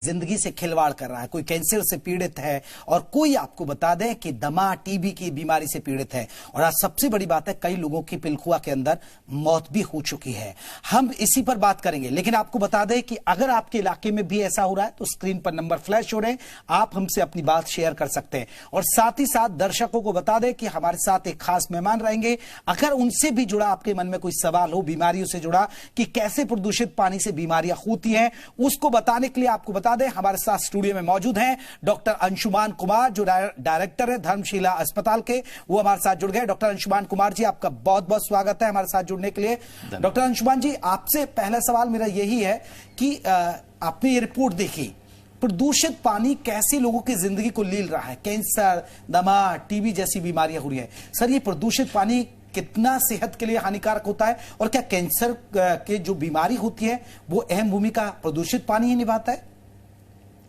जिंदगी से खिलवाड़ कर रहा है, कोई कैंसर से पीड़ित है और कोई आपको बता दें कि दमा टीबी की बीमारी से पीड़ित है। और आज सबसे बड़ी बात है, कई लोगों की पिलखुआ के अंदर मौत भी हो चुकी है। हम इसी पर बात करेंगे, लेकिन आपको बता दें कि अगर आपके इलाके में भी ऐसा हो रहा है तो स्क्रीन पर नंबर फ्लैश हो रहे हैं, आप हमसे अपनी बात शेयर कर सकते हैं। और साथ ही साथ दर्शकों को बता दें कि हमारे साथ एक खास मेहमान रहेंगे। अगर उनसे भी जुड़ा आपके मन में कोई सवाल हो, बीमारियों से जुड़ा कि कैसे प्रदूषित पानी से बीमारियां होती हैं, उसको बताने के लिए आपको बता दें हमारे साथ स्टूडियो में मौजूद हैं डॉक्टर अंशुमान कुमार, जो डायरेक्टर है धर्मशिला अस्पताल के, वो हमारे साथ जुड़ गए। डॉक्टर अंशुमान कुमार जी, आपका बहुत बहुत स्वागत है हमारे साथ जुड़ने के लिए। डॉक्टर अंशुमान जी, आपसे पहला सवाल मेरा यही है कि आपने ये रिपोर्ट देखी, प्रदूषित पानी कैसे लोगों की जिंदगी को लील रहा है, कैंसर, दमा, टीबी जैसी बीमारियां हो रही है। सर, ये प्रदूषित पानी कितना सेहत के लिए हानिकारक होता है और क्या कैंसर के जो बीमारी होती है वो अहम भूमिका प्रदूषित पानी ही निभाता है?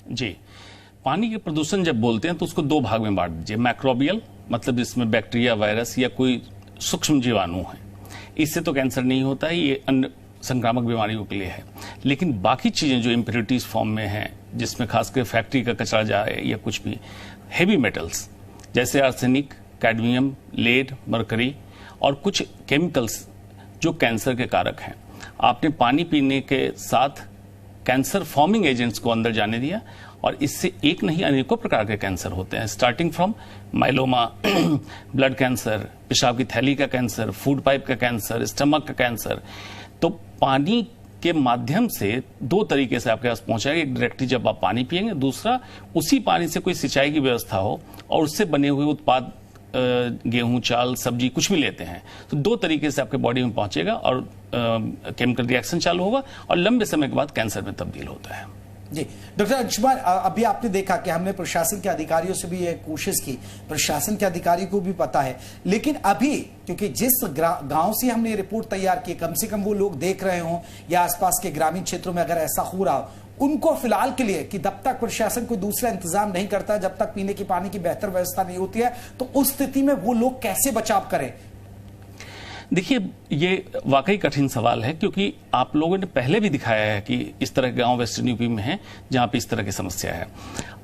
जी, पानी के प्रदूषण जब बोलते हैं तो उसको दो भाग में बांट दीजिए। मैक्रोबियल मतलब जिसमें बैक्टीरिया, वायरस या कोई सूक्ष्म जीवाणु है, इससे तो कैंसर नहीं होता है, ये अन्य संक्रामक बीमारियों के लिए है। लेकिन बाकी चीजें जो इम्प्योरिटीज फॉर्म में हैं, जिसमें खासकर फैक्ट्री का कचरा जाए या कुछ भी, हेवी मेटल्स जैसे आर्सेनिक, कैडमियम, लेड, मरकरी और कुछ केमिकल्स जो कैंसर के कारक हैं, आपने पानी पीने के साथ कैंसर फॉर्मिंग एजेंट्स को अंदर जाने दिया और इससे एक नहीं अनेकों प्रकार के कैंसर होते हैं, starting from myeloma, blood cancer, पेशाब की थैली का कैंसर, फूड पाइप का कैंसर, स्टमक का कैंसर। तो पानी के माध्यम से दो तरीके से आपके पास पहुंचाएगा, एक डायरेक्टली जब आप पानी पिएंगे, दूसरा उसी पानी से कोई सिंचाई की व्यवस्था हो और उससे बने हुए उत्पाद, गेहूं, चाल, सब्जी कुछ भी लेते हैं, तो दो तरीके से आपके बॉडी में पहुंचेगा और केमिकल रिएक्शन चालू होगा और लंबे समय के बाद कैंसर में तब्दील होता है। जी डॉक्टर अंशुमान, अभी आपने देखा कि हमने प्रशासन के अधिकारियों से भी ये कोशिश की, प्रशासन के अधिकारी को भी पता है, लेकिन अभी क्योंकि जिस गांव से हमने रिपोर्ट तैयार की, कम से कम वो लोग देख रहे हों या आसपास के ग्रामीण क्षेत्रों में अगर ऐसा हो रहा हो, उनको फिलहाल के लिए कि जब तक प्रशासन कोई दूसरा इंतजाम नहीं करता, जब तक पीने की पानी की बेहतर व्यवस्था नहीं होती है, तो उस स्थिति में वो लोग कैसे बचाव करें? देखिए, ये वाकई कठिन सवाल है, क्योंकि आप लोगों ने पहले भी दिखाया है कि इस तरह के गांव वेस्टर्न यूपी में हैं जहां पे इस तरह की समस्या है।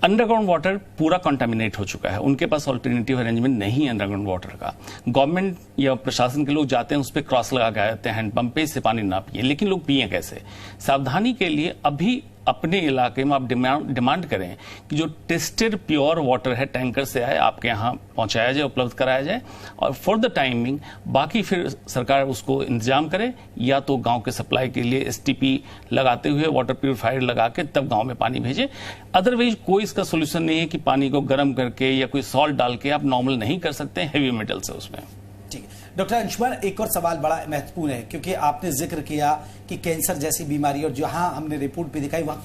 अंडरग्राउंड वाटर पूरा कंटामिनेट हो चुका है, उनके पास ऑल्टरनेटिव अरेंजमेंट नहीं है अंडरग्राउंड वाटर का। गवर्नमेंट या प्रशासन के लोग जाते हैं, उस पर क्रॉस लगा के आते हैं हैंडपंप पे, इससे पानी ना पिए, लेकिन लोग पिए कैसे? सावधानी के लिए अभी अपने इलाके में आप डिमांड करें कि जो टेस्टेड प्योर वाटर है टैंकर से आए, आपके यहाँ पहुंचाया जाए, उपलब्ध कराया जाए, और फॉर द टाइमिंग बाकी फिर सरकार उसको इंतजाम करे, या तो गांव के सप्लाई के लिए एसटीपी लगाते हुए वाटर प्यूरिफायर लगा के तब गांव में पानी भेजे। अदरवाइज कोई इसका सोल्यूशन नहीं है कि पानी को गर्म करके या कोई सॉल्ट डाल के आप नॉर्मल नहीं कर सकते, हैवी मेटल्स है उसमें। डॉक्टर अंशुमान, एक और सवाल बड़ा महत्वपूर्ण है, क्योंकि आपने जिक्र किया कि कैंसर जैसी बीमारी, और जहां हमने रिपोर्ट भी दिखाई वहां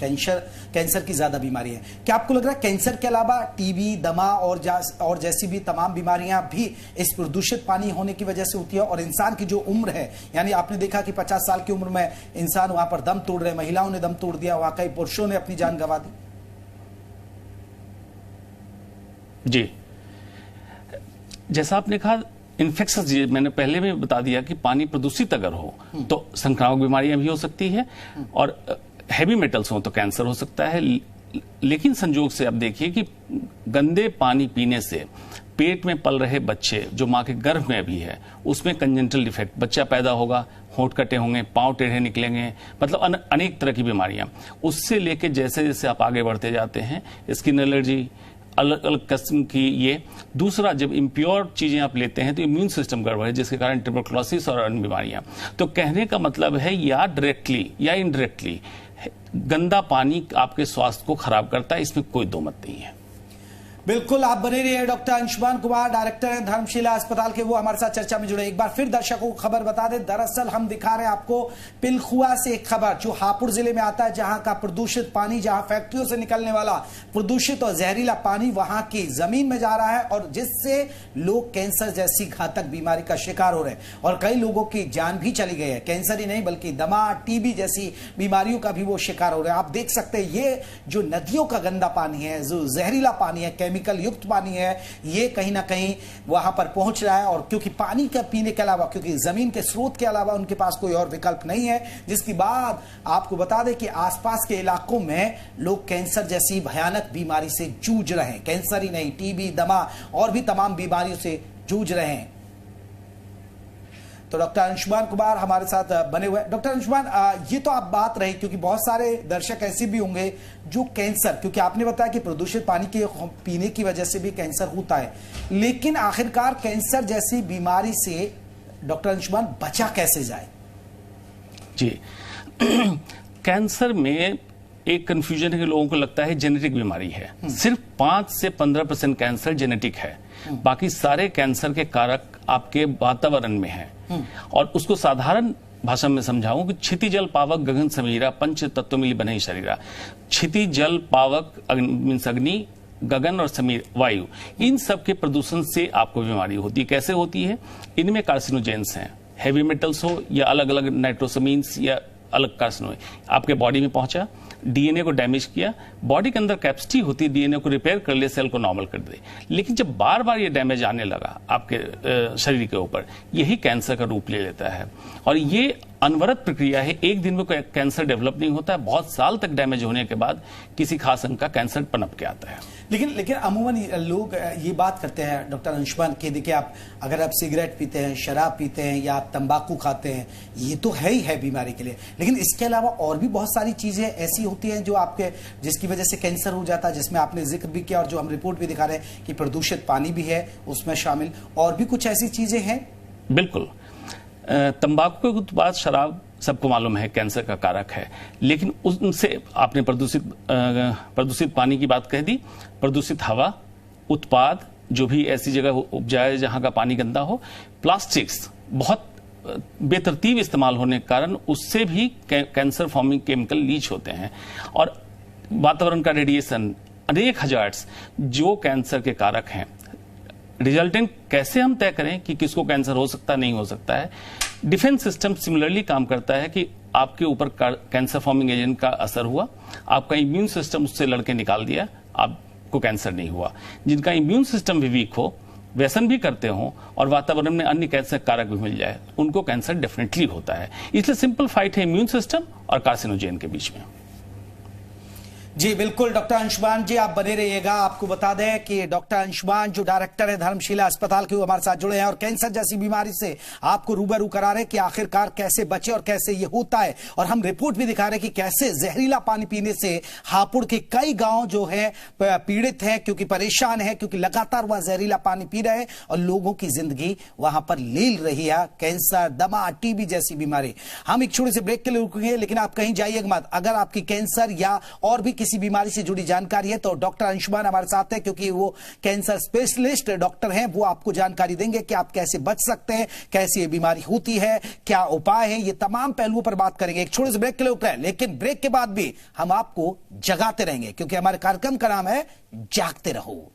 कैंसर की ज्यादा बीमारी है। क्या आपको लग रहा है कैंसर के अलावा टीबी, दमा और जैसी भी तमाम बीमारियां भी इस प्रदूषित पानी होने की वजह से होती है? और इंसान की जो उम्र है, यानी आपने देखा कि 50 साल की उम्र में इंसान वहां पर दम तोड़ रहे, महिलाओं ने दम तोड़ दिया, वहां कई पुरुषों ने अपनी जान गंवा दी। जी, जैसा आपने कहा, इन्फेक्शस, मैंने पहले भी बता दिया कि पानी प्रदूषित अगर हो तो संक्रामक बीमारियां भी हो सकती है, और हैवी मेटल्स हो तो कैंसर हो सकता है। लेकिन संजोग से अब देखिए कि गंदे पानी पीने से पेट में पल रहे बच्चे, जो मां के गर्भ में अभी है, उसमें कंजेंटल डिफेक्ट, बच्चा पैदा होगा, होंठ कटे होंगे, पांव टेढ़े निकलेंगे, मतलब अनेक तरह की बीमारियां। उससे लेके जैसे जैसे आप आगे बढ़ते जाते हैं, स्किन एलर्जी, अलग अलग किस्म की ये। दूसरा, जब इम्प्योर चीजें आप लेते हैं तो इम्यून सिस्टम गड़बड़ है, जिसके कारण ट्यूबरकुलोसिस और अन्य बीमारियां। तो कहने का मतलब है, या डायरेक्टली या इनडायरेक्टली गंदा पानी आपके स्वास्थ्य को खराब करता है, इसमें कोई दो मत नहीं है। बिल्कुल, आप बने रहिए। डॉक्टर अंशुमान कुमार, डायरेक्टर हैं धर्मशिला अस्पताल के, वो हमारे साथ चर्चा में जुड़े। एक बार फिर दर्शकों को खबर बता दें, दरअसल हम दिखा रहे हैं आपको पिलखुआ से एक खबर जो हापुड़ जिले में आता है, जहां का प्रदूषित पानी, जहां फैक्ट्रियों से निकलने वाला प्रदूषित और जहरीला पानी वहां की जमीन में जा रहा है, और जिससे लोग कैंसर जैसी घातक बीमारी का शिकार हो रहे हैं, और कई लोगों की जान भी चली गई है। कैंसर ही नहीं बल्कि दमा, टीबी जैसी बीमारियों का भी वो शिकार हो रहे हैं। आप देख सकते हैं, ये जो नदियों का गंदा पानी है, जो जहरीला पानी है, केमिकल युक्त पानी है, ये कहीं ना कहीं वहां पर पहुंच रहा है। और क्योंकि पानी का पीने के अलावा, क्योंकि जमीन के स्रोत के अलावा उनके पास कोई और विकल्प नहीं है, जिसकी बात आपको बता दें कि आसपास के इलाकों में लोग कैंसर जैसी भयानक बीमारी से जूझ रहे हैं। कैंसर ही नहीं, टीबी, दमा और भी तमाम बीमारियों से जूझ रहे हैं। तो डॉक्टर अंशुमान कुमार हमारे साथ बने हुए। डॉक्टर अंशुमान, ये तो आप बात रही, क्योंकि बहुत सारे दर्शक ऐसे भी होंगे जो कैंसर, क्योंकि आपने बताया कि प्रदूषित पानी के पीने की वजह से भी कैंसर होता है, लेकिन आखिरकार कैंसर जैसी बीमारी से डॉक्टर अंशुमान बचा कैसे जाए? जी कैंसर में एक कंफ्यूजन है कि लोगों को लगता है जेनेटिक बीमारी है। सिर्फ 5 से 15% कैंसर जेनेटिक है, बाकी सारे कैंसर के कारक आपके वातावरण में हैं। और उसको साधारण भाषा में समझाऊं कि क्षिति जल पावक गगन समीरा पंच तत्व मिली बने शरीरा। क्षिति जल पावक मीन्स अग्नि, गगन और समीर वायु, इन सब के प्रदूषण से आपको बीमारी होती है। कैसे होती है? इनमें कार्सिनोजेंस हैं, हैवी मेटल्स हो या अलग अलग नाइट्रोसमीन्स या अलग कार्सिनो आपके बॉडी में पहुंचा, डीएनए को डैमेज किया। बॉडी के अंदर कैपेसिटी होती है डीएनए को रिपेयर कर ले, सेल को नॉर्मल कर दे, लेकिन जब बार बार ये डैमेज आने लगा आपके शरीर के ऊपर, यही कैंसर का रूप ले लेता है। और ये अनवरत प्रक्रिया है, एक दिन में कोई कैंसर डेवलप नहीं होता है, बहुत साल तक डैमेज होने के बाद किसी खास अंग का कैंसर पनप के आता है। लेकिन अमूमन लोग ये बात करते हैं डॉक्टर अंशुमान कि देखिए, आप अगर आप सिगरेट पीते हैं, शराब पीते हैं या आप तंबाकू खाते हैं, ये तो है ही है बीमारी के लिए, लेकिन इसके अलावा और भी बहुत सारी चीजें ऐसी होती हैं जो आपके जिसकी वजह से कैंसर हो जाता है, जिसमें आपने जिक्र भी किया और जो हम रिपोर्ट भी दिखा रहे हैं कि प्रदूषित पानी भी है उसमें शामिल, और भी कुछ ऐसी चीजें हैं। बिल्कुल, तंबाकू के उत्पाद, शराब सबको मालूम है कैंसर का कारक है, लेकिन उनसे आपने प्रदूषित पानी की बात कह दी, प्रदूषित हवा, उत्पाद जो भी ऐसी जगह उपजाए जहां का पानी गंदा हो, प्लास्टिक्स बहुत बेतरतीब इस्तेमाल होने के कारण उससे भी कैंसर फॉर्मिंग केमिकल लीच होते हैं, और वातावरण का रेडिएशन, अनेक हजार्ड्स जो कैंसर के कारक हैं। रिजल्टेंट कैसे हम तय करें कि किसको कैंसर हो सकता नहीं हो सकता है? डिफेंस सिस्टम सिमिलरली काम करता है कि आपके ऊपर कैंसर फॉर्मिंग एजेंट का असर हुआ, आपका इम्यून सिस्टम उससे लड़के निकाल दिया, आपको कैंसर नहीं हुआ। जिनका इम्यून सिस्टम भी वीक हो, व्यसन भी करते हो और वातावरण में अन्य कैंसर कारक भी मिल जाए, उनको कैंसर डेफिनेटली होता है। इसलिए सिंपल फाइट है इम्यून सिस्टम और कार्सिनोजेन के बीच में। जी बिल्कुल, डॉक्टर अंशुमान जी आप बने रहिएगा। आपको बता दें कि डॉक्टर अंशुमान जो डायरेक्टर है धर्मशिला अस्पताल के, वो हमारे साथ जुड़े हैं और कैंसर जैसी बीमारी से आपको रूबरू करा रहे हैं कि आखिरकार कैसे बचे और कैसे ये होता है। और हम रिपोर्ट भी दिखा रहे हैं कि कैसे जहरीला पानी पीने से हापुड़ के कई गांव जो है पीड़ित है, क्योंकि परेशान है, क्योंकि लगातार वह जहरीला पानी पी रहे हैं और लोगों की जिंदगी वहां पर लील रही है। कैंसर, दमा, टीबी जैसी बीमारी। हम एक छोटे से ब्रेक के लिए रुकेंगे, लेकिन आप कहीं जाइएगा मत। अगर आपकी कैंसर या और भी किसी बीमारी से जुड़ी जानकारी है तो डॉक्टर अंशुमान हमारे साथ है, क्योंकि वो कैंसर स्पेशलिस्ट डॉक्टर हैं। वो आपको जानकारी देंगे कि आप कैसे बच सकते हैं, कैसे ये बीमारी होती है, क्या उपाय है, ये तमाम पहलुओं पर बात करेंगे। एक छोटे से ब्रेक के लिए रुक रहे हैं, लेकिन ब्रेक के बाद भी हम आपको जगाते रहेंगे, क्योंकि हमारे कार्यक्रम का नाम है जागते रहो।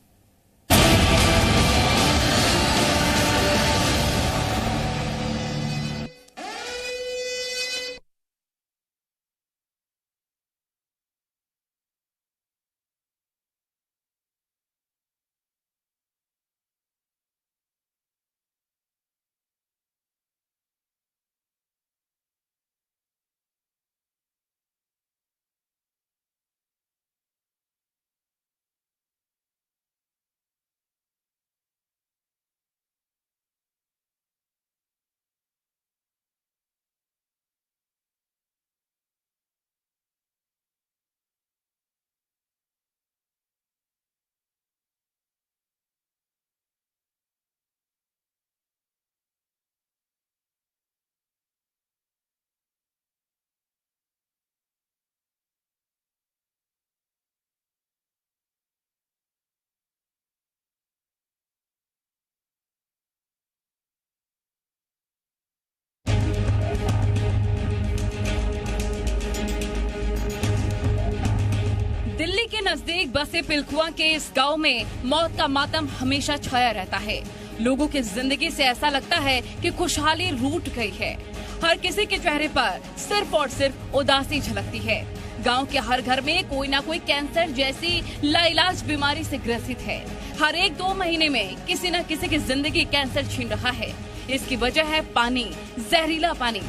दिल्ली के नजदीक बसे पिलखुआ के इस गांव में मौत का मातम हमेशा छाया रहता है। लोगों की जिंदगी से ऐसा लगता है कि खुशहाली रूठ गई है। हर किसी के चेहरे पर सिर्फ और सिर्फ उदासी झलकती है। गांव के हर घर में कोई ना कोई कैंसर जैसी लाइलाज बीमारी से ग्रसित है। हर 1-2 महीने में किसी न किसी की जिंदगी कैंसर छीन रहा है। इसकी वजह है पानी, जहरीला पानी।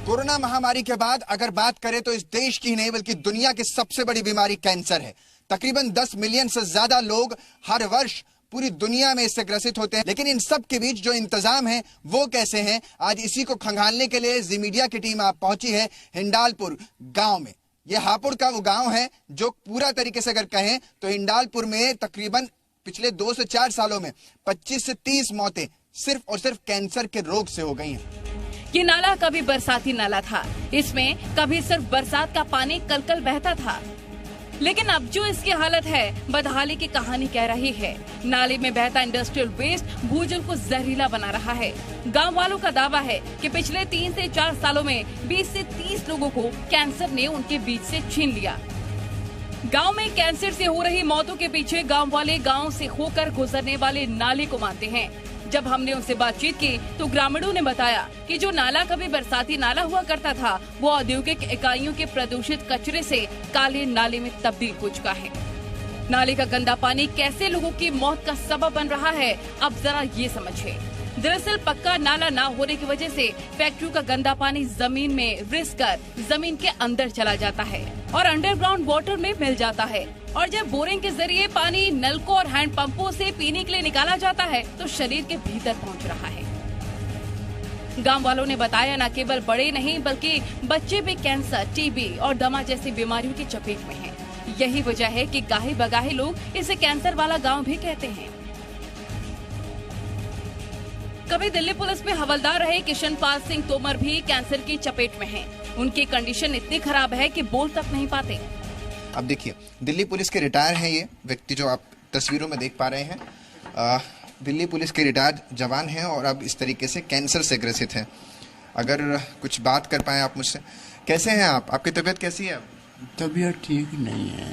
कोरोना महामारी के बाद अगर बात करें तो इस देश की नहीं बल्कि दुनिया की सबसे बड़ी बीमारी कैंसर है। तकरीबन 10 मिलियन से ज्यादा लोग हर वर्ष पूरी दुनिया में इससे ग्रसित होते हैं। लेकिन इन सब के बीच जो इंतजाम है वो कैसे हैं, आज इसी को खंगालने के लिए जी मीडिया की टीम आप पहुंची है हिंडालपुर गांव में। यह हापुड़ का वो गांव है जो पूरा तरीके से अगर कहें तो हिंडालपुर में तकरीबन पिछले 2 से 4 सालों में 25 से 30 मौतें सिर्फ और सिर्फ कैंसर के रोग से हो गई हैं। ये नाला कभी बरसाती नाला था। इसमें कभी सिर्फ बरसात का पानी कल-कल बहता था। लेकिन अब जो इसकी हालत है बदहाली की कहानी कह रही है। नाले में बहता इंडस्ट्रियल वेस्ट भूजल को जहरीला बना रहा है। गांव वालों का दावा है कि पिछले 3 से 4 सालों में 20 से 30 लोगों को कैंसर ने उनके बीच से छीन लिया। गांव में कैंसर से हो रही मौतों के पीछे गांव वाले गांव से होकर गुजरने वाले नाले को मानते हैं। जब हमने उनसे बातचीत की तो ग्रामीणों ने बताया कि जो नाला कभी बरसाती नाला हुआ करता था वो औद्योगिक इकाइयों के प्रदूषित कचरे से काले नाले में तब्दील हो चुका है। नाले का गंदा पानी कैसे लोगों की मौत का सबब बन रहा है, अब जरा ये समझिए। दरअसल पक्का नाला ना होने की वजह से फैक्ट्रियों का गंदा पानी जमीन में रिस कर जमीन के अंदर चला जाता है और अंडरग्राउंड वाटर में मिल जाता है। और जब बोरिंग के जरिए पानी नलकों और हैंडपंपों से पीने के लिए निकाला जाता है तो शरीर के भीतर पहुंच रहा है। गांव वालों ने बताया न केवल बड़े नहीं बल्कि बच्चे भी कैंसर, टीबी और दमा जैसी बीमारियों की चपेट में हैं। यही वजह है कि गाहे बगाहे लोग इसे कैंसर वाला गांव भी कहते हैं। कभी दिल्ली पुलिस में हवलदार रहे किशनपाल सिंह तोमर भी कैंसर की चपेट में हैं। उनकी कंडीशन इतनी खराब है कि बोल तक नहीं पाते। अब देखिए, दिल्ली पुलिस के रिटायर हैं ये व्यक्ति जो आप तस्वीरों में देख पा रहे हैं। दिल्ली पुलिस के रिटायर्ड जवान हैं और अब इस तरीके से कैंसर से ग्रसित हैं। अगर कुछ बात कर पाए आप मुझसे, कैसे हैं आप? आपकी तबीयत कैसी है? तबीयत ठीक नहीं है।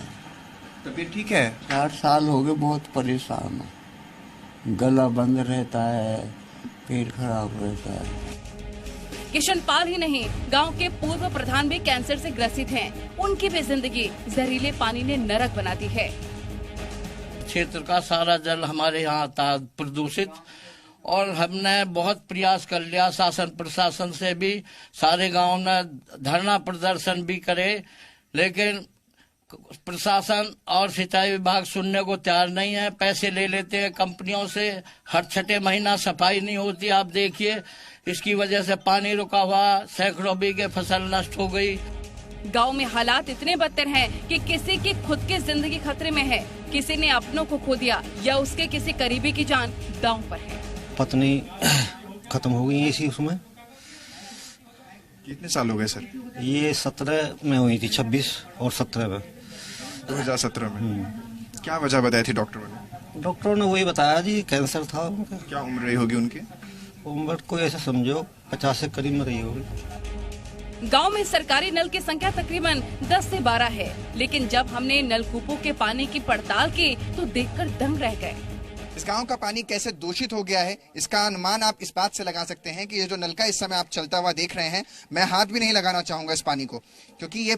तबीयत ठीक है? 4 साल हो गए, बहुत परेशान हूँ। गला बंद रहता है, पेट खराब रहता है। किशनपाल ही नहीं, गांव के पूर्व प्रधान भी कैंसर से ग्रसित हैं। उनकी भी जिंदगी जहरीले पानी ने नरक बना दी है। क्षेत्र का सारा जल हमारे यहाँ था प्रदूषित और हमने बहुत प्रयास कर लिया शासन प्रशासन से भी, सारे गांव में धरना प्रदर्शन भी करे, लेकिन प्रशासन और सिंचाई विभाग सुनने को तैयार नहीं है। पैसे ले लेते हैं कंपनियों से, हर 6 महीना सफाई नहीं होती। आप देखिए, इसकी वजह से पानी रुका हुआ, सैकड़ों बीघे फसल नष्ट हो गई। गांव में हालात इतने बदतर हैं कि किसी की खुद की जिंदगी खतरे में है, किसी ने अपनों को खो दिया या उसके किसी करीबी की जान दांव पर है। पत्नी खत्म हो गई इसी उसमें। कितने साल हो गए सर? ये 17 में हुई थी, 26 और 17 में। 2017 में। क्या वजह बताई थी डॉक्टरों ने? डॉक्टरों ने वही बताया जी, कैंसर था उनका। क्या उम्र रही होगी उनकी? उम्र को ऐसा समझो 50 के करीब में रही होगी। गांव में सरकारी नल की संख्या तकरीबन 10 से 12 है, लेकिन जब हमने नलकूपों के पानी की पड़ताल की तो देखकर दंग रह गए। इस गांव का पानी कैसे दूषित हो गया है, इसका अनुमान आप इस बात से लगा सकते हैं कि ये जो नलका इस समय आप चलता हुआ देख रहे हैं, मैं हाथ भी नहीं लगाना चाहूंगा इस पानी को, क्योंकि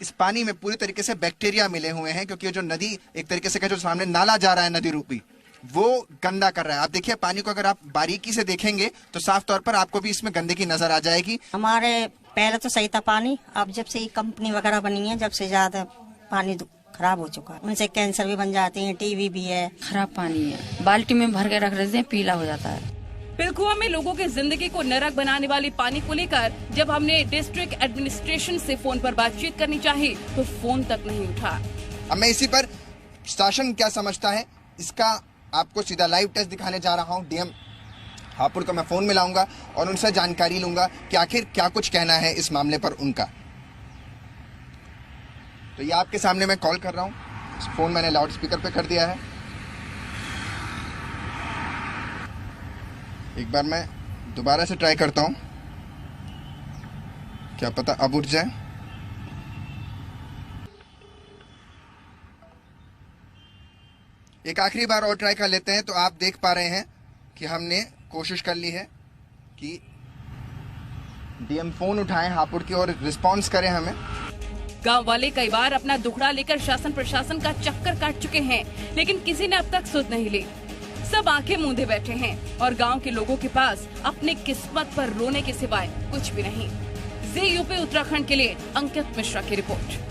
इस पानी में पूरी तरीके से बैक्टीरिया मिले हुए हैं। क्योंकि जो नदी एक तरीके से जो सामने नाला जा रहा है नदी रूपी, वो गंदा कर रहा है। आप देखिए पानी को, अगर आप बारीकी से देखेंगे तो साफ तौर पर आपको भी इसमें गंदगी नजर आ जाएगी। हमारे पहले तो सही था पानी, अब जब से ये कंपनी वगैरह बनी है, जब से ज्यादा पानी खराब हो चुका है। उनसे कैंसर भी बन जाते हैं, टीबी भी है। खराब पानी है, बाल्टी में भर के रख देते हैं, पीला हो जाता है। पिलखुआ में लोगों की जिंदगी को नरक बनाने वाली पानी को लेकर जब हमने डिस्ट्रिक्ट एडमिनिस्ट्रेशन से फोन पर बातचीत करनी चाही तो फोन तक नहीं उठा। अब मैं इसी पर शासन क्या समझता है इसका आपको सीधा लाइव टेस्ट दिखाने जा रहा हूँ। डीएम हापुड़ को मैं फोन मिलाऊंगा और उनसे जानकारी लूंगा कि आखिर क्या कुछ कहना है इस मामले पर उनका। तो ये आपके सामने मैं कॉल कर रहा हूँ, फोन मैंने लाउड स्पीकर पे कर दिया है। एक बार मैं दोबारा से ट्राई करता हूँ, क्या पता अब उठ जाए। एक आखिरी बार और ट्राई कर लेते हैं। तो आप देख पा रहे हैं कि हमने कोशिश कर ली है कि डीएम फोन उठाएं हापुड़ की और रिस्पॉन्स करें हमें। गांव वाले कई बार अपना दुखड़ा लेकर शासन प्रशासन का चक्कर काट चुके हैं, लेकिन किसी ने अब तक सुध नहीं ली। सब आंखें मूंदे बैठे हैं और गांव के लोगों के पास अपनी किस्मत पर रोने के सिवाय कुछ भी नहीं। जी यूपी उत्तराखंड के लिए अंकित मिश्रा की रिपोर्ट।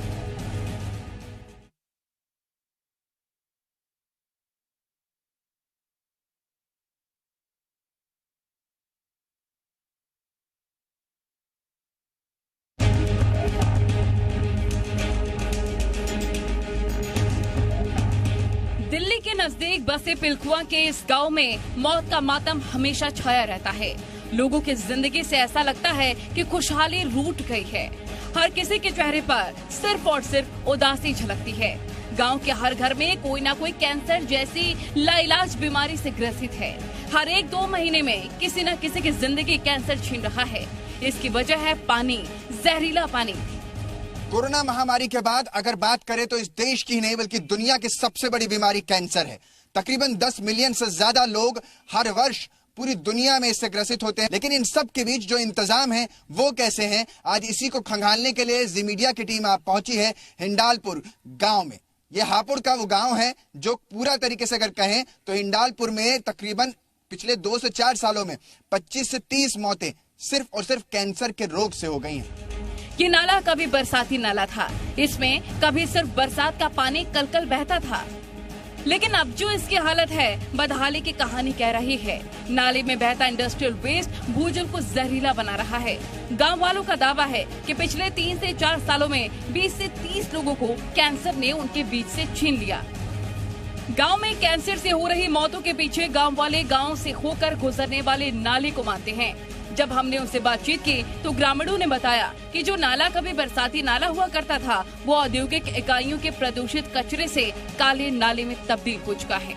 दिल्ली के नजदीक बसे पिलखुआ के इस गांव में मौत का मातम हमेशा छाया रहता है। लोगों की जिंदगी से ऐसा लगता है कि खुशहाली रूठ गई है। हर किसी के चेहरे पर सिर्फ और सिर्फ उदासी झलकती है। गांव के हर घर में कोई ना कोई कैंसर जैसी लाइलाज बीमारी से ग्रसित है। हर 1-2 महीने में किसी न किसी की जिंदगी कैंसर छीन रहा है। इसकी वजह है पानी, जहरीला पानी। कोरोना महामारी के बाद अगर बात करें तो इस देश की ही नहीं बल्कि दुनिया की सबसे बड़ी बीमारी कैंसर है। तकरीबन 10 मिलियन से ज्यादा लोग हर वर्ष पूरी दुनिया में इससे ग्रसित होते हैं। लेकिन इन सब के बीच जो इंतजाम है वो कैसे हैं, आज इसी को खंगालने के लिए जी मीडिया की टीम आप पहुंची है हिंडालपुर गांव में। ये हापुड़ का वो गांव है जो पूरा तरीके से अगर कहें तो हिंडालपुर में तकरीबन पिछले 2 से 4 सालों में 25 से 30 मौतें सिर्फ और सिर्फ कैंसर के रोग से हो गई हैं। ये नाला कभी बरसाती नाला था। इसमें कभी सिर्फ बरसात का पानी कल बहता था, लेकिन अब जो इसकी हालत है बदहाली की कहानी कह रही है। नाले में बहता इंडस्ट्रियल वेस्ट भूजल को जहरीला बना रहा है। गांव वालों का दावा है कि पिछले 3 से 4 सालों में 20 से 30 लोगों को कैंसर ने उनके बीच से छीन लिया। गांव में कैंसर से हो रही मौतों के पीछे गांव वाले गांव से होकर गुजरने वाले नाले को मानते हैं। जब हमने उनसे बातचीत की तो ग्रामीणों ने बताया कि जो नाला कभी बरसाती नाला हुआ करता था वो औद्योगिक इकाइयों के प्रदूषित कचरे से काले नाले में तब्दील हो चुका है।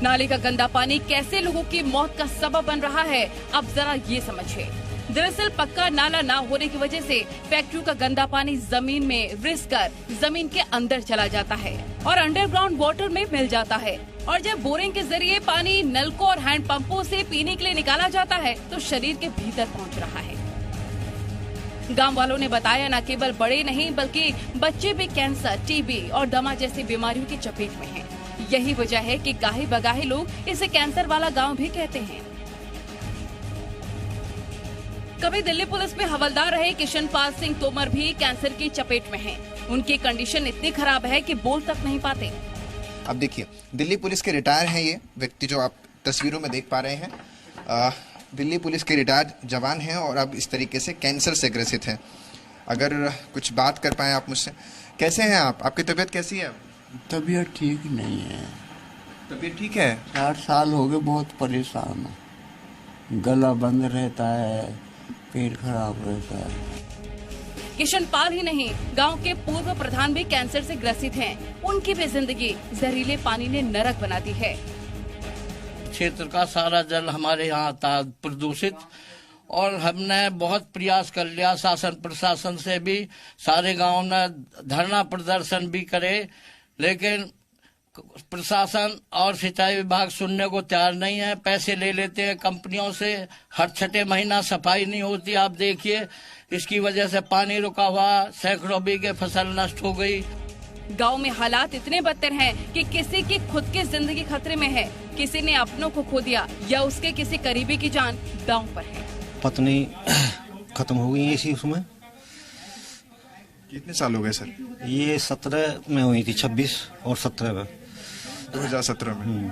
नाले का गंदा पानी कैसे लोगों की मौत का सबब बन रहा है, अब जरा ये समझिए। दरअसल पक्का नाला ना होने की वजह से फैक्ट्रियों का गंदा पानी जमीन में रिस कर जमीन के अंदर चला जाता है और अंडरग्राउंड वाटर में मिल जाता है। और जब बोरिंग के जरिए पानी नलकों और हैंड पंपों से पीने के लिए निकाला जाता है तो शरीर के भीतर पहुंच रहा है। गांव वालों ने बताया न केवल बड़े नहीं बल्कि बच्चे भी कैंसर, टीबी और दमा जैसी बीमारियों की चपेट में हैं। यही वजह है कि गाहे बगाहे लोग इसे कैंसर वाला गांव भी कहते हैं। कभी दिल्ली पुलिस में हवलदार रहे किशनपाल सिंह तोमर भी कैंसर की चपेट में हैं। उनकी कंडीशन इतनी खराब है कि बोल तक नहीं पाते। अब देखिए, दिल्ली पुलिस के रिटायर हैं ये व्यक्ति जो आप तस्वीरों में देख पा रहे हैं। दिल्ली पुलिस के रिटायर्ड जवान हैं और अब इस तरीके से कैंसर से ग्रसित हैं। अगर कुछ बात कर पाए आप मुझसे, कैसे हैं आप? आपकी तबीयत कैसी है? तबीयत ठीक नहीं है। तबीयत ठीक है? 4 साल हो गए, बहुत परेशान हूँ। गला बंद रहता है, पेट खराब रहता है। किशनपाल ही नहीं, गांव के पूर्व प्रधान भी कैंसर से ग्रसित हैं। उनकी भी जिंदगी जहरीले पानी ने नरक बना दी है। क्षेत्र का सारा जल हमारे यहाँ था प्रदूषित और हमने बहुत प्रयास कर लिया शासन प्रशासन से भी। सारे गांव ने धरना प्रदर्शन भी करे, लेकिन प्रशासन और सिंचाई विभाग सुनने को तैयार नहीं है। पैसे ले लेते हैं कंपनियों से, हर 6 महीना सफाई नहीं होती। आप देखिए, इसकी वजह से पानी रुका हुआ, सैकड़ों बीघे फसल नष्ट हो गई। गांव में हालात इतने बदतर हैं कि किसी की खुद की जिंदगी खतरे में है, किसी ने अपनों को खो दिया या उसके किसी करीबी की जान दांव पर है। पत्नी खत्म हो गई इसी उसमें। कितने साल हो गए सर? ये 17 में हुई थी, 26 और 17 में। 2017 में।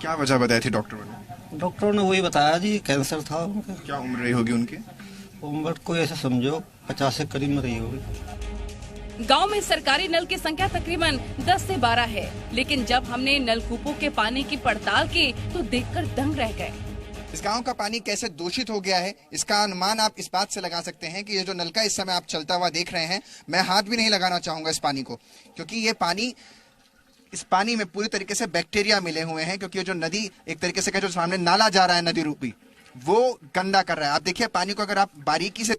क्या वजह बताई थी डॉक्टरों ने? डॉक्टरों ने वही बताया जी, कैंसर था उनका। क्या उम्र रही होगी उनकी? उम्र को ऐसा समझो 50 के करीब में रही होगी। गांव में सरकारी नल की संख्या तकरीबन 10 से 12 है, लेकिन जब हमने नलकूपों के पानी की पड़ताल की तो देखकर दंग रह गए। इस गांव का पानी कैसे दूषित हो गया है, इसका अनुमान आप इस बात से लगा सकते हैं कि ये जो नलका इस समय आप चलता हुआ देख रहे हैं, मैं हाथ भी नहीं लगाना चाहूंगा इस पानी को, क्योंकि इस पानी में पूरी तरीके से बैक्टीरिया मिले हुए हैं। क्योंकि ये जो नदी एक तरीके से जो सामने नाला जा रहा है नदी रूपी, वो गंदा कर रहा है। आप देखिए पानी को अगर आप बारीकी से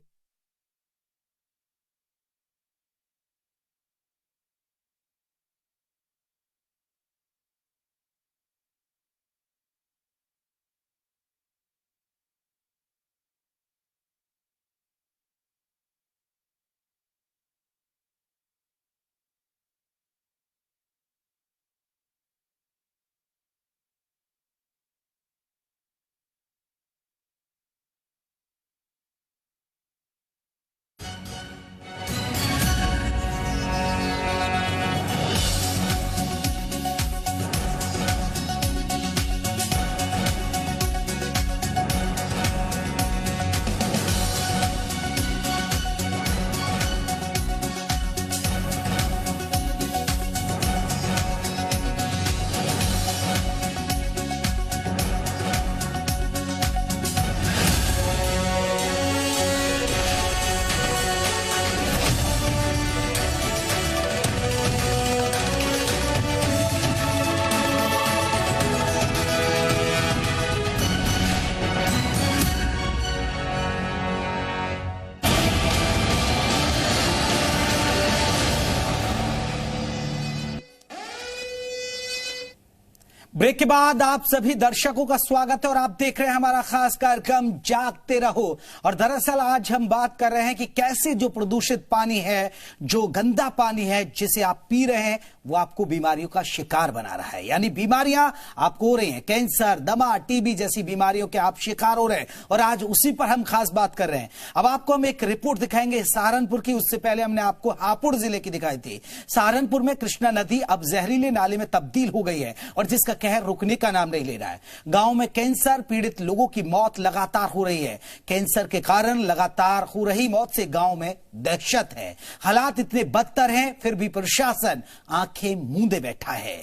ब्रेक के बाद आप सभी दर्शकों का स्वागत है और आप देख रहे हैं हमारा खास कार्यक्रम जागते रहो। और दरअसल आज हम बात कर रहे हैं कि कैसे जो प्रदूषित पानी है, जो गंदा पानी है जिसे आप पी रहे हैं, वो आपको बीमारियों का शिकार बना रहा है। यानी बीमारियां आपको हो रही हैं, कैंसर, दमा, टीबी जैसी बीमारियों के आप शिकार हो रहे हैं और आज उसी पर हम खास बात कर रहे हैं। अब आपको हम एक रिपोर्ट दिखाएंगे सहारनपुर की। उससे पहले हमने आपको हापुड़ जिले की दिखाई थी। सहारनपुर में कृष्णा नदी अब जहरीले नाले में तब्दील हो गई है और जिसका कहर रुकने का नाम नहीं ले रहा है। गांव में कैंसर पीड़ित लोगों की मौत लगातार हो रही है। कैंसर के कारण लगातार हो रही मौत से गांव में दहशत है। हालात इतने बदतर हैं फिर भी प्रशासन आंखें मूंदे बैठा है।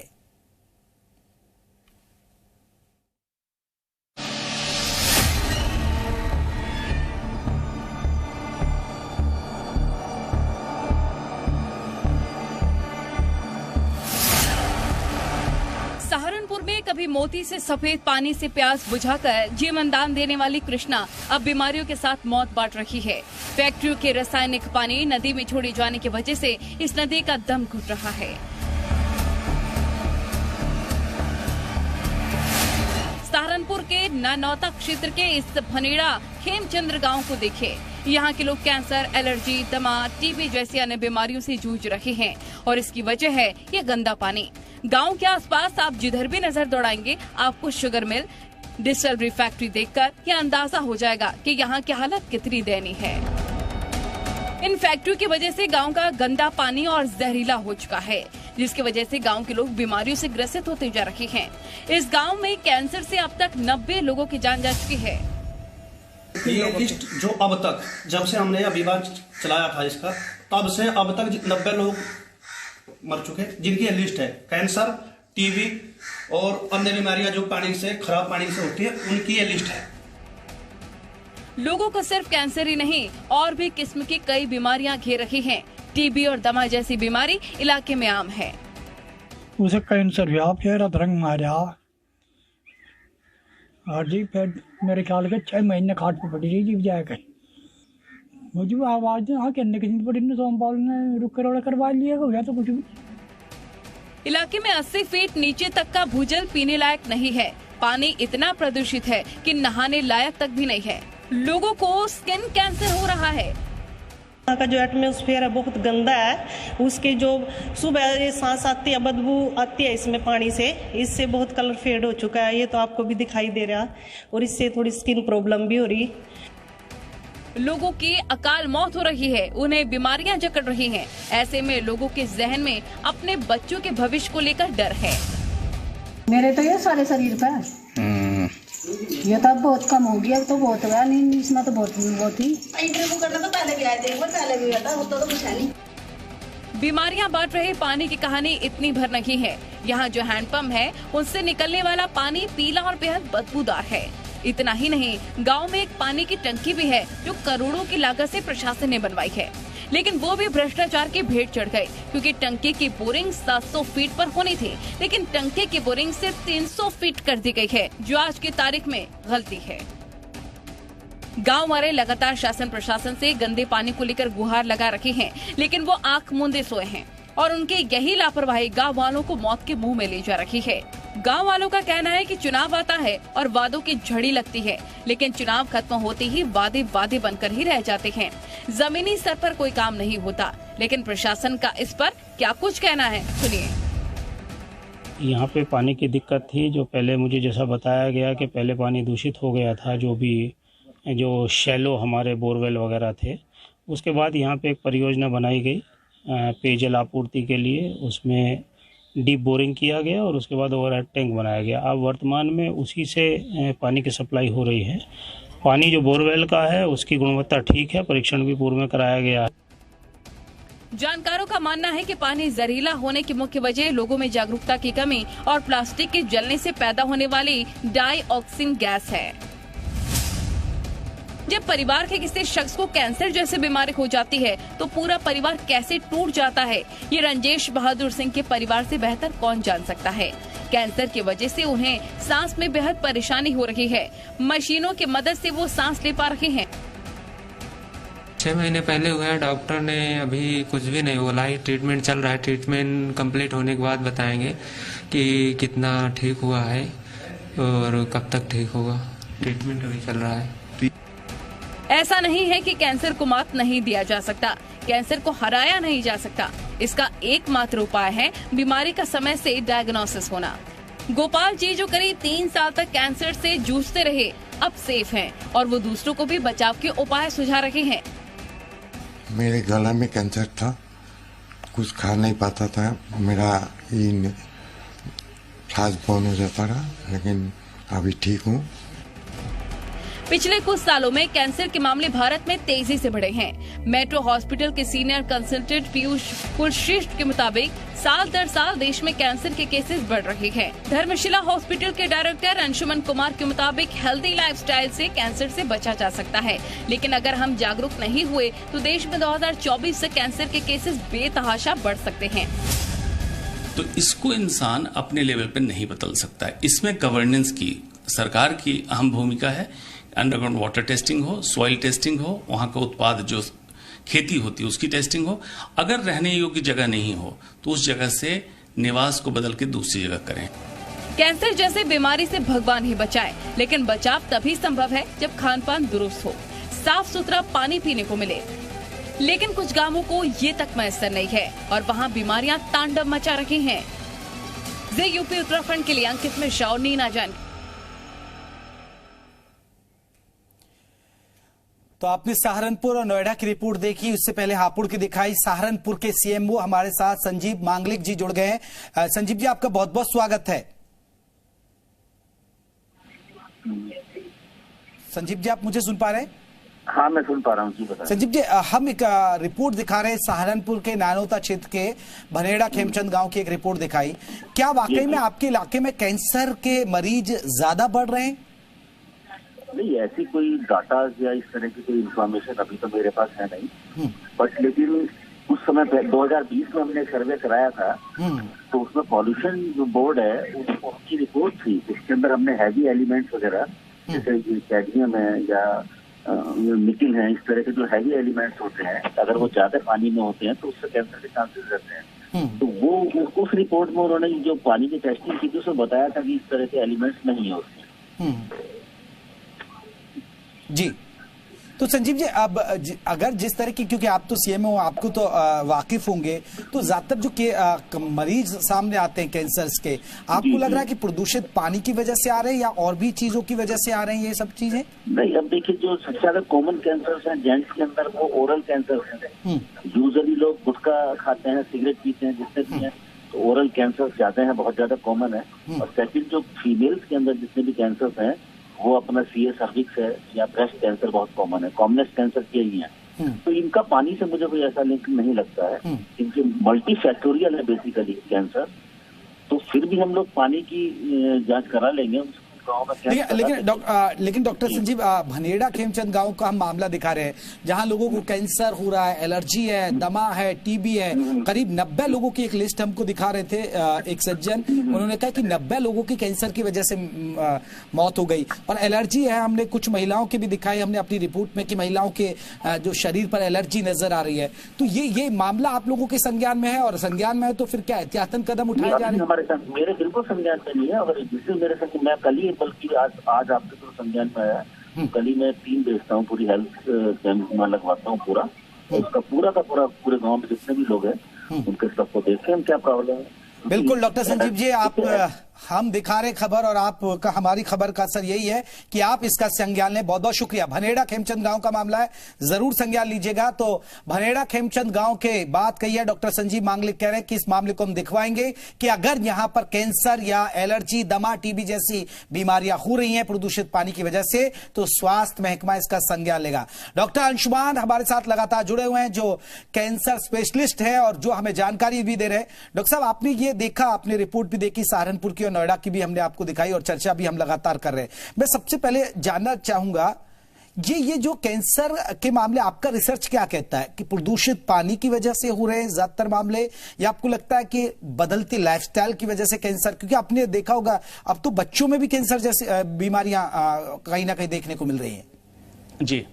सहारनपुर में कभी मोती से सफेद पानी से प्यास बुझाकर जीवनदान देने वाली कृष्णा अब बीमारियों के साथ मौत बांट रही है। फैक्ट्रियों के रासायनिक पानी नदी में छोड़े जाने की वजह से इस नदी का दम घुट रहा है। सहारनपुर के नानौता क्षेत्र के इस फनेड़ा खेमचंद्र गांव को देखिए। यहाँ के लोग कैंसर, एलर्जी, दमा, टीबी जैसी अन्य बीमारियों से जूझ रहे हैं और इसकी वजह है ये गंदा पानी। गांव के आसपास आप जिधर भी नजर दौड़ाएंगे आपको शुगर मिल, डिस्टिलरी फैक्ट्री देखकर यह अंदाजा हो जाएगा कि यहाँ की हालत कितनी दयनीय है। इन फैक्ट्रियों की वजह से गांव का गंदा पानी और जहरीला हो चुका है, जिसकी वजह से गांव के लोग बीमारियों से ग्रसित होते जा रहे हैं। इस गांव में कैंसर से अब तक 90 लोगों की जान जा चुकी है। ये लिस्ट जो अब तक जब से हमने अभियान चलाया था इसका, तब से अब तक 90 लोग मर चुके, जिनकी लिस्ट है। कैंसर, टीबी और अन्य बीमारियां जो पानी से, खराब पानी से होती है, उनकी ये लिस्ट है। लोगों को सिर्फ कैंसर ही नहीं और भी किस्म की कई बीमारियां घेर रही हैं। टीबी और दमा जैसी बीमारी इलाके में आम है। उसे कैंसर हुआ, फिर अधरंग मारा, जी फिर मेरे ख्याल के 6 महीने खाट पे पड़ी रही जीव जाकर। मुझे आवाज कहने की पड़ी ने सोमपाल ने रुक कर करवा लिया, हो गया तो कुछ भी। इलाके में 80 फीट नीचे तक का भूजल पीने लायक नहीं है। पानी इतना प्रदूषित है कि नहाने लायक तक भी नहीं है। लोगों को स्किन कैंसर हो रहा है। यहाँ का जो एटमॉस्फेयर है बहुत गंदा है। उसके जो सुबह सांस आती है, बदबू आती है इसमें पानी से, इससे बहुत कलर फेड हो चुका है। ये तो आपको भी दिखाई दे रहा है और इससे थोड़ी स्किन प्रॉब्लम भी हो रही। लोगों की अकाल मौत हो रही है, उन्हें बीमारियां जकड़ रही हैं। ऐसे में लोगों के जहन में अपने बच्चों के भविष्य को लेकर डर है। मेरे तो ये सारे शरीर पे ये तो बहुत कम हो गया, तो बहुत हुआ नहीं, इसमें तो बहुत ही इंटरव्यू करना तो पहले भी आए थे, पहले भी था, वो तो कुछ है नहीं। बीमारियां बांट रहे पानी की कहानी इतनी भर नहीं है। यहाँ जो हैंडपंप है उनसे निकलने वाला पानी पीला और बेहद बदबूदार है। इतना ही नहीं, गांव में एक पानी की टंकी भी है जो करोड़ों की लागत से प्रशासन ने बनवाई है, लेकिन वो भी भ्रष्टाचार के भेंट चढ़ गए क्योंकि टंकी की बोरिंग 700 फीट पर होनी थी, लेकिन टंकी की बोरिंग सिर्फ 300 फीट कर दी गई है, जो आज की तारीख में गलती है। गांव वाले लगातार शासन प्रशासन से गंदे पानी को लेकर गुहार लगा रहे हैं, लेकिन वो आंख मूंदे सोए हैं और उनकी यही लापरवाही गांव वालों को मौत के मुंह में ले जा रही है। गांव वालों का कहना है कि चुनाव आता है और वादों की झड़ी लगती है, लेकिन चुनाव खत्म होते ही वादे वादे बनकर ही रह जाते हैं। जमीनी स्तर पर कोई काम नहीं होता, लेकिन प्रशासन का इस पर क्या कुछ कहना है, सुनिए। यहाँ पे पानी की दिक्कत थी, जो पहले मुझे जैसा बताया गया कि पहले पानी दूषित हो गया था, जो शैलो हमारे बोरवेल वगैरह थे। उसके बाद यहाँ पे एक परियोजना बनाई गई पेयजल आपूर्ति के लिए, उसमें डीप बोरिंग किया गया और उसके बाद ओवरहेड टैंक बनाया गया। अब वर्तमान में उसी से पानी की सप्लाई हो रही है। पानी जो बोरवेल का है उसकी गुणवत्ता ठीक है, परीक्षण भी पूर्व में कराया गया है। जानकारों का मानना है कि पानी जहरीला होने की मुख्य वजह लोगों में जागरूकता की कमी और प्लास्टिक के जलने से पैदा होने वाली डाइऑक्सिन गैस है। जब परिवार के किसी शख्स को कैंसर जैसी बीमारी हो जाती है तो पूरा परिवार कैसे टूट जाता है, ये रंजेश बहादुर सिंह के परिवार से बेहतर कौन जान सकता है। कैंसर की वजह से उन्हें सांस में बेहद परेशानी हो रही है। मशीनों की मदद से वो सांस ले पा रहे हैं। 6 महीने पहले हुआ है। डॉक्टर ने अभी कुछ भी नहीं बोला है, ट्रीटमेंट चल रहा है। ट्रीटमेंट कंप्लीट होने के बाद बताएंगे कि कितना ठीक हुआ है और कब तक ठीक होगा। ट्रीटमेंट अभी चल रहा है। ऐसा नहीं है कि कैंसर को मात नहीं दिया जा सकता, कैंसर को हराया नहीं जा सकता। इसका एकमात्र उपाय है बीमारी का समय से डायग्नोसिस होना। गोपाल जी जो करीब 3 साल तक कैंसर से जूझते रहे, अब सेफ हैं और वो दूसरों को भी बचाव के उपाय सुझा रहे हैं। मेरे गला में कैंसर था, कुछ खा नहीं पाता था, मेरा सांस बंद हो जाता था, लेकिन अभी ठीक हूँ। पिछले कुछ सालों में कैंसर के मामले भारत में तेजी से बढ़े हैं। मेट्रो हॉस्पिटल के सीनियर कंसल्टेंट पीयूष कुलश्रेष्ठ के मुताबिक साल दर साल देश में कैंसर के केसेस बढ़ रहे हैं। धर्मशिला हॉस्पिटल के डायरेक्टर अंशुमन कुमार के मुताबिक हेल्दी लाइफस्टाइल से कैंसर से बचा जा सकता है, लेकिन अगर हम जागरूक नहीं हुए तो देश में 2024 से कैंसर के केसेस बेतहाशा बढ़ सकते हैं। तो इसको इंसान अपने लेवल पर नहीं बदल सकता है। इसमें गवर्नेंस की, सरकार की अहम भूमिका है। अंडरग्राउंड वाटर टेस्टिंग हो, सॉइल टेस्टिंग हो, वहां का उत्पाद जो खेती होती है उसकी टेस्टिंग हो। अगर रहने योग्य जगह नहीं हो तो उस जगह से निवास को बदल के दूसरी जगह करें। कैंसर जैसे बीमारी से भगवान ही बचाए, लेकिन बचाव तभी संभव है जब खान पान दुरुस्त हो, साफ सुथरा पानी पीने को मिले। लेकिन कुछ गांवों को ये तक मैसर नहीं है और वहाँ बीमारियां तांडव मचा रही हैं। जे यूपी उत्तराखंड के लिए अंकित मिश्रा और नीना जैन। तो आपने सहारनपुर और नोएडा की रिपोर्ट देखी, उससे पहले हापुड़ की दिखाई। सहारनपुर के सीएमओ हमारे साथ संजीव मांगलिक जी जुड़ गए हैं। संजीव जी, आपका बहुत बहुत स्वागत है। संजीव जी, आप मुझे सुन पा रहे हैं? हाँ, मैं सुन पा रहा हूँ जी, बताएं। संजीव जी, हम एक रिपोर्ट दिखा रहे हैं सहारनपुर के नानोता क्षेत्र के भनेड़ा खेमचंद गांव की एक रिपोर्ट दिखाई। क्या वाकई में आपके इलाके में कैंसर के मरीज ज्यादा बढ़ रहे हैं? नहीं, ऐसी कोई डाटा या इस तरह की कोई इंफॉर्मेशन अभी तो मेरे पास है नहीं, बट लेकिन उस समय 2020 में हमने सर्वे कराया था, तो उसमें पॉल्यूशन जो बोर्ड है उसकी रिपोर्ट थी, जिसके अंदर हमने हैवी एलिमेंट्स वगैरह जैसे कैडमियम है या निकिल है, इस तरह के जो हैवी एलिमेंट्स होते हैं, अगर वो ज्यादा पानी में होते हैं तो उससे कैंसर के चांसेस रहते हैं। तो वो उस रिपोर्ट में उन्होंने जो पानी की टेस्टिंग की थी उसमें बताया था कि इस तरह के एलिमेंट्स नहीं है उसमें। जी, तो संजीव जी, अब अगर जिस तरह की, क्योंकि आप तो सीएम हो, आपको तो वाकिफ होंगे, तो ज्यादातर जो मरीज सामने आते हैं कैंसर्स के, आपको लग रहा है कि प्रदूषित पानी की वजह से आ रहे हैं या और भी चीजों की वजह से आ रहे हैं ये सब चीजें? नहीं, अब देखिए, जो सबसे ज्यादा कॉमन कैंसर्स हैं जेंट्स के अंदर वो ओरल कैंसर है। यूजुअली लोग गुटखा खाते हैं, सिगरेट पीते हैं, जितने भी हैं, तो ओरल कैंसर ज्यादा है, बहुत ज्यादा कॉमन है। और सेकंड, जो फीमेल्स के अंदर जितने भी कैंसर्स हैं वो अपना सीए सर्विक्स है या ब्रेस्ट कैंसर बहुत कॉमन है, कॉमनेस्ट कैंसर के ही है। तो इनका पानी से मुझे कोई ऐसा लिंक नहीं लगता है, क्योंकि मल्टीफैक्टोरियल है बेसिकली कैंसर। तो फिर भी हम लोग पानी की जांच करा लेंगे। लेकिन डॉक्टर संजीव, भनेड़ा खेमचंद गांव का हम मामला दिखा रहे हैं जहां लोगों को कैंसर हो रहा है, एलर्जी है, दमा है, टीबी है। करीब 90 लोगों की एक लिस्ट हमको दिखा रहे थे एक सज्जन, उन्होंने कहा कि 90 लोगों की कैंसर की वजह से मौत हो गई। और एलर्जी है, हमने कुछ महिलाओं की भी दिखाई हमने अपनी रिपोर्ट में कि महिलाओं के जो शरीर पर एलर्जी नजर आ रही है। तो ये मामला आप लोगों के संज्ञान में है, और संज्ञान में है तो फिर क्या एहतियातन कदम उठाए जा रहे हैं? हमारे साथ, मेरे बिल्कुल संज्ञान में नहीं है, और जिससे मेरे साथ मैं कल ही, बल्कि आज आपके तो संज्ञान में आया, कल ही मैं टीम भेजता हूँ, पूरी हेल्थ कैंप में लगवाता हूँ पूरा, उसका पूरा का पूरा पूरे गांव में जितने भी लोग हैं उनके सबको देखते हैं क्या प्रॉब्लम है। बिल्कुल डॉक्टर संजीव जी, आप हम दिखा रहे खबर और आपका हमारी खबर का असर यही है कि आप इसका संज्ञान लें। बहुत बहुत शुक्रिया। भनेड़ा खेमचंद गांव का मामला है, जरूर संज्ञान लीजिएगा। तो भनेड़ा खेमचंद गांव के बात कही है डॉक्टर संजीव मांगलिक, कह रहे हैं कि इस मामले को हम दिखवाएंगे कि अगर यहां पर कैंसर या एलर्जी, दमा, टीबी जैसी बीमारियां हो रही हैं प्रदूषित पानी की वजह से, तो स्वास्थ्य महकमा इसका संज्ञान लेगा। डॉक्टर अंशुमान हमारे साथ लगातार जुड़े हुए हैं, जो कैंसर स्पेशलिस्ट है और जो हमें जानकारी भी दे रहे हैं। डॉक्टर साहब, आपने ये देखा, आपने रिपोर्ट भी देखी सहारनपुर की और नोएडा की भी हमने आपको दिखाई और चर्चा भी हम लगातार कर रहे हैं। मैं सबसे पहले जानना चाहूंगा, ये जो कैंसर के मामले, आपका रिसर्च क्या कहता है कि प्रदूषित पानी की वजह से हो रहे हैं ज्यादातर मामले, या आपको लगता है कि बदलती लाइफस्टाइल की वजह से कैंसर? क्योंकि आपने देखा होगा अब तो बच्चों में भी कैंसर जैसी बीमारियां कहीं ना कहीं देखने को मिल रही हैं। जी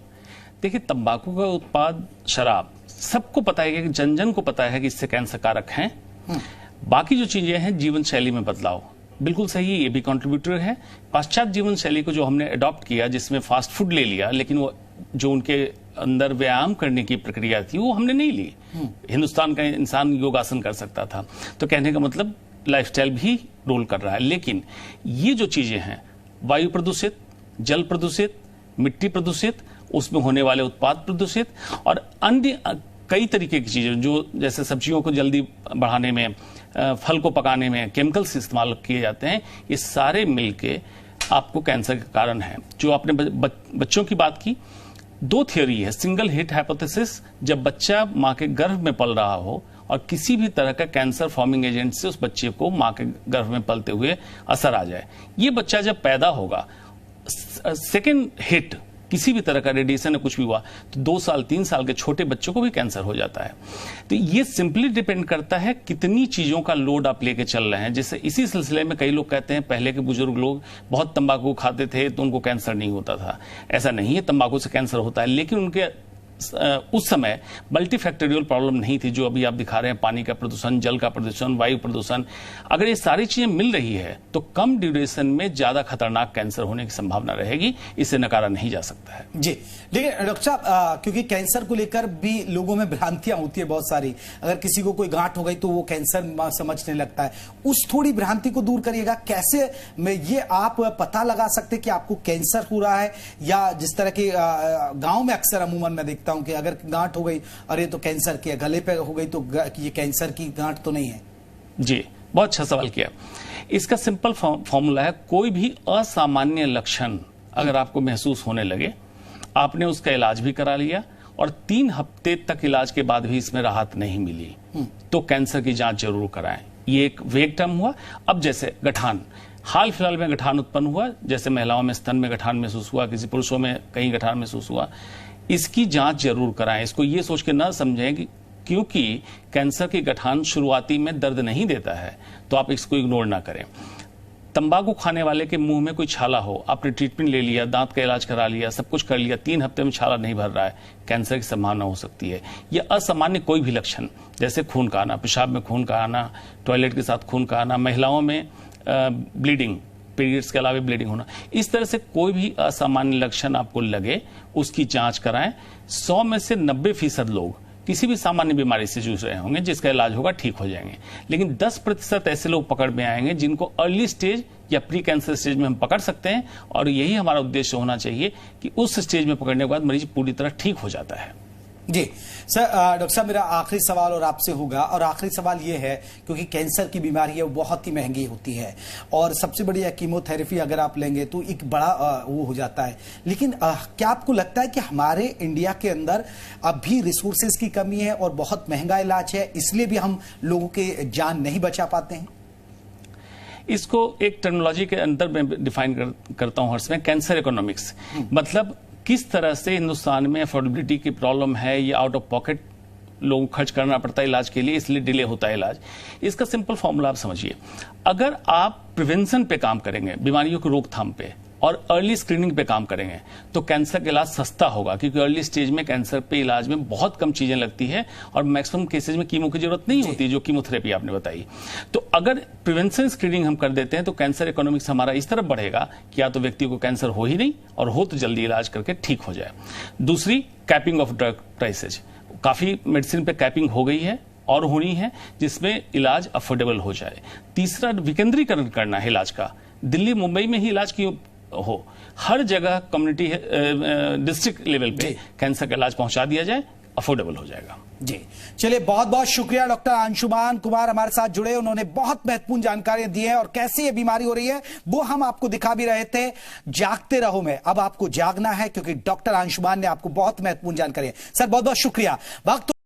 देखिए, तंबाकू का उत्पाद, शराब, सबको पता है कि जन जन को पता है कि इससे कैंसर कारक हैं। बाकी जो चीजें हैं, जीवन शैली में बदलाव बिल्कुल सही है, ये भी कंट्रीब्यूटर है। पाश्चात्य जीवन शैली को जो हमने अडॉप्ट किया, जिसमें फास्ट फूड ले लिया, लेकिन वो जो उनके अंदर व्यायाम करने की प्रक्रिया थी वो हमने नहीं ली। हिंदुस्तान का इंसान योगासन कर सकता था। तो कहने का मतलब लाइफस्टाइल भी रोल कर रहा है। लेकिन ये जो चीजें हैं, वायु प्रदूषित, जल प्रदूषित, मिट्टी प्रदूषित, उसमें होने वाले उत्पाद प्रदूषित और अन्य कई तरीके की चीजें, जो जैसे सब्जियों को जल्दी बढ़ाने में, फल को पकाने में केमिकल्स इस्तेमाल किए जाते हैं, ये सारे मिलके आपको कैंसर का कारण है। जो आपने बच्चों की बात की, 2 थियोरी है। सिंगल हिट हाइपोथेसिस, जब बच्चा मां के गर्भ में पल रहा हो और किसी भी तरह का कैंसर फॉर्मिंग एजेंट से उस बच्चे को मां के गर्भ में पलते हुए असर आ जाए। ये बच्चा जब पैदा होगा, सेकेंड हिट किसी भी तरह का रेडिएशन या कुछ भी हुआ तो 2 साल 3 साल के छोटे बच्चों को भी कैंसर हो जाता है। तो ये सिंपली डिपेंड करता है कितनी चीजों का लोड आप लेके चल रहे हैं। जैसे इसी सिलसिले में कई लोग कहते हैं पहले के बुजुर्ग लोग बहुत तंबाकू खाते थे तो उनको कैंसर नहीं होता था। ऐसा नहीं है, तंबाकू से कैंसर होता है, लेकिन उनके उस समय मल्टीफैक्टोरियल प्रॉब्लम नहीं थी जो अभी आप दिखा रहे हैं, पानी का प्रदूषण, जल का प्रदूषण, वायु प्रदूषण। अगर ये सारी चीजें मिल रही है तो कम ड्यूरेशन में ज्यादा खतरनाक कैंसर होने की संभावना रहेगी, इसे नकारा नहीं जा सकता है। जी, लेकिन डॉक्टर साहब, क्योंकि कैंसर को लेकर भी लोगों में भ्रांतियां होती है बहुत सारी। अगर किसी को कोई गांठ हो गई तो वो कैंसर समझने लगता है, उस थोड़ी भ्रांति को दूर करिएगा। कैसे में ये आप पता लगा सकते कि आपको कैंसर हो रहा है, या जिस तरह के गांव में अक्सर अमूमन मैं देखता हूं कि अगर गांठ हो गई, अरे तो कैंसर की, गले पे हो गई तो ये कैंसर की गांठ तो नहीं है। जी, बहुत अच्छा सवाल किया। इसका सिंपल फॉर्मूला है, कोई भी असामान्य लक्षण अगर आपको महसूस होने लगे, आपने उसका इलाज भी करा लिया और 3 हफ्ते तक इलाज के बाद भी इसमें राहत नहीं मिली, तो कैंसर की जांच जरूर कराएं। ये एक वेग टर्म हुआ। अब जैसे गठान, हाल फिलहाल में गठान उत्पन्न हुआ, जैसे महिलाओं में स्तन में गठान महसूस हुआ, किसी पुरुषों में कहीं गठान महसूस हुआ, इसकी जांच जरूर कराएं। इसको ये सोच के ना समझें कि क्योंकि कैंसर की गठान शुरुआती में दर्द नहीं देता है तो आप इसको इग्नोर ना करें। तंबाकू खाने वाले के मुंह में कोई छाला हो, आपने ट्रीटमेंट ले लिया, दांत का इलाज करा लिया, सब कुछ कर लिया, 3 हफ्ते में छाला नहीं भर रहा है, कैंसर की संभावना हो सकती है। यह असामान्य कोई भी लक्षण, जैसे खून का आना, पेशाब में खून का आना, टॉयलेट के साथ खून का आना, महिलाओं में ब्लीडिंग, पीरियड्स के अलावा ब्लीडिंग होना, इस तरह से कोई भी असामान्य लक्षण आपको लगे उसकी जांच कराएं। 100 में से 90% लोग किसी भी सामान्य बीमारी से जूझ रहे होंगे, जिसका इलाज होगा, ठीक हो जाएंगे। लेकिन 10% ऐसे लोग पकड़ में आएंगे जिनको अर्ली स्टेज या प्री कैंसर स्टेज में हम पकड़ सकते हैं, और यही हमारा उद्देश्य होना चाहिए कि उस स्टेज में पकड़ने के बाद मरीज पूरी तरह ठीक हो जाता है। जी सर, डॉक्टर साहब, मेरा आखिरी सवाल और आपसे होगा, और आखिरी सवाल ये है, क्योंकि कैंसर की बीमारी है वो बहुत ही महंगी होती है और सबसे बड़ी कीमोथेरेपी अगर आप लेंगे तो एक बड़ा वो हो जाता है। लेकिन क्या आपको लगता है कि हमारे इंडिया के अंदर अभी रिसोर्सेज की कमी है और बहुत महंगा इलाज है, इसलिए भी हम लोगों के जान नहीं बचा पाते हैं? इसको एक टर्मिनोलॉजी के अंदर मैं डिफाइन करता हूं हर्ष में, कैंसर इकोनॉमिक्स। मतलब किस तरह से हिंदुस्तान में अफोर्डेबिलिटी की प्रॉब्लम है, या आउट ऑफ पॉकेट लोगों को खर्च करना पड़ता है इलाज के लिए, इसलिए डिले होता है इलाज। इसका सिंपल फॉर्मूला आप समझिए, अगर आप प्रिवेंशन पे काम करेंगे, बीमारियों की रोकथाम पे और अर्ली स्क्रीनिंग पे काम करेंगे, तो कैंसर का इलाज सस्ता होगा, क्योंकि अर्ली स्टेज में कैंसर पे इलाज में बहुत कम चीजें लगती है और मैक्सिमम केसेज में कीमो की जरूरत नहीं होती, जो कीमोथेरेपी आपने बताई। तो अगर प्रिवेंशन स्क्रीनिंग हम कर देते हैं तो कैंसर इकोनॉमिक्स हमारा इस तरफ बढ़ेगा कि या तो व्यक्ति को कैंसर हो ही नहीं, और हो तो जल्दी इलाज करके ठीक हो जाए। दूसरी, कैपिंग ऑफ ड्रग प्राइसेज, काफी मेडिसिन पे कैपिंग हो गई है और होनी है, जिसमें इलाज अफोर्डेबल हो जाए। तीसरा, विकेंद्रीकरण करना है इलाज का, दिल्ली मुंबई में ही इलाज की हो, हर जगह कम्युनिटी डिस्ट्रिक्ट लेवल पे कैंसर का इलाज पहुंचा दिया जाए, अफोर्डेबल हो जाएगा। जी चलिए, बहुत बहुत शुक्रिया डॉक्टर अंशुमान कुमार हमारे साथ जुड़े, उन्होंने बहुत महत्वपूर्ण जानकारियां दी हैं और कैसे ये बीमारी हो रही है वो हम आपको दिखा भी रहे थे। जागते रहो में अब आपको जागना है, क्योंकि डॉक्टर अंशुमान ने आपको बहुत महत्वपूर्ण जानकारी है। सर बहुत बहुत शुक्रिया। वक्त